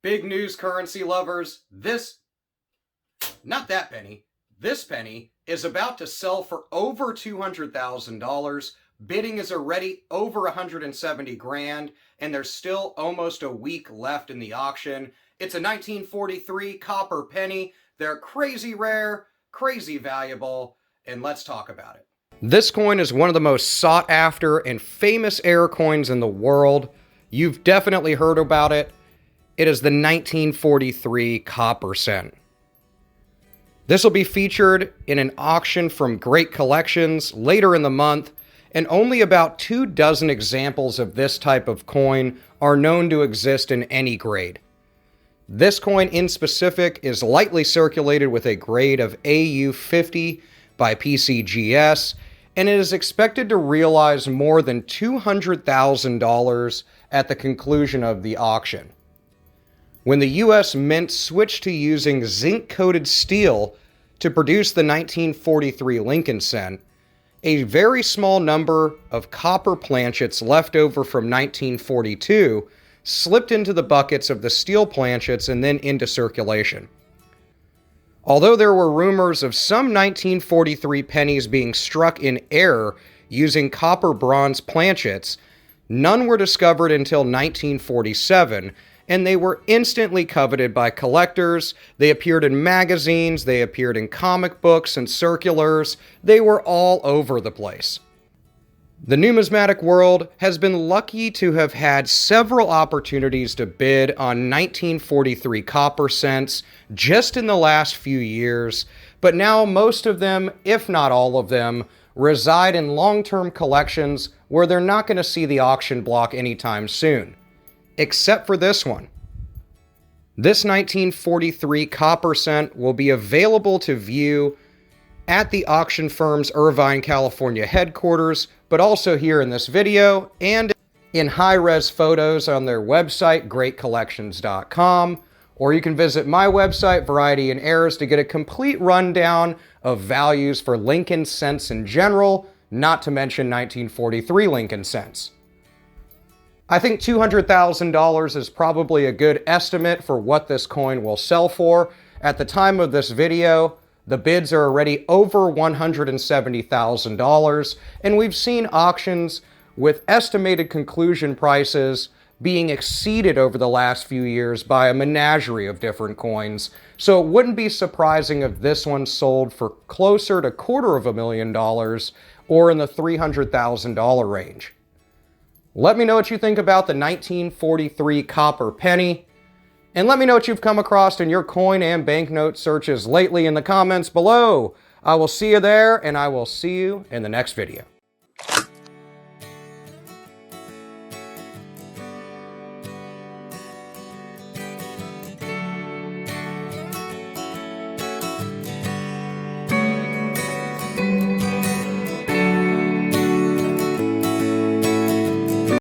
Big news, currency lovers. Not that penny. This penny is about to sell for over $200,000. Bidding is already over 170 grand, and there's still almost a week left in the auction. It's a 1943 copper penny. They're crazy rare, crazy valuable, and let's talk about it. This coin is one of the most sought after and famous air coins in the world. You've definitely heard about it. It is the 1943 copper cent. This will be featured in an auction from Great Collections later in the month, and only about 24 examples of this type of coin are known to exist in any grade. This coin in specific is lightly circulated with a grade of AU50 by PCGS, and it is expected to realize more than $200,000 at the conclusion of the auction. When the U.S. Mint switched to using zinc-coated steel to produce the 1943 Lincoln cent, a very small number of copper planchets left over from 1942 slipped into the buckets of the steel planchets and then into circulation. Although there were rumors of some 1943 pennies being struck in air using copper-bronze planchets, none were discovered until 1947, and they were instantly coveted by collectors. They appeared in magazines, they appeared in comic books and circulars. They were all over the place. The numismatic world has been lucky to have had several opportunities to bid on 1943 copper cents just in the last few years, but now most of them, if not all of them, reside in long-term collections where they're not going to see the auction block anytime soon. Except for this one. This 1943 copper cent will be available to view at the auction firm's Irvine, California headquarters, but also here in this video and in high-res photos on their website, greatcollections.com, or you can visit my website, Variety and Errors, to get a complete rundown of values for Lincoln cents in general, not to mention 1943 Lincoln cents. I think $200,000 is probably a good estimate for what this coin will sell for. At the time of this video, the bids are already over $170,000, and we've seen auctions with estimated conclusion prices being exceeded over the last few years by a menagerie of different coins. So it wouldn't be surprising if this one sold for closer to $250,000 or in the $300,000 range. Let me know what you think about the 1943 copper penny, and let me know what you've come across in your coin and banknote searches lately in the comments below. I will see you there, and I will see you in the next video.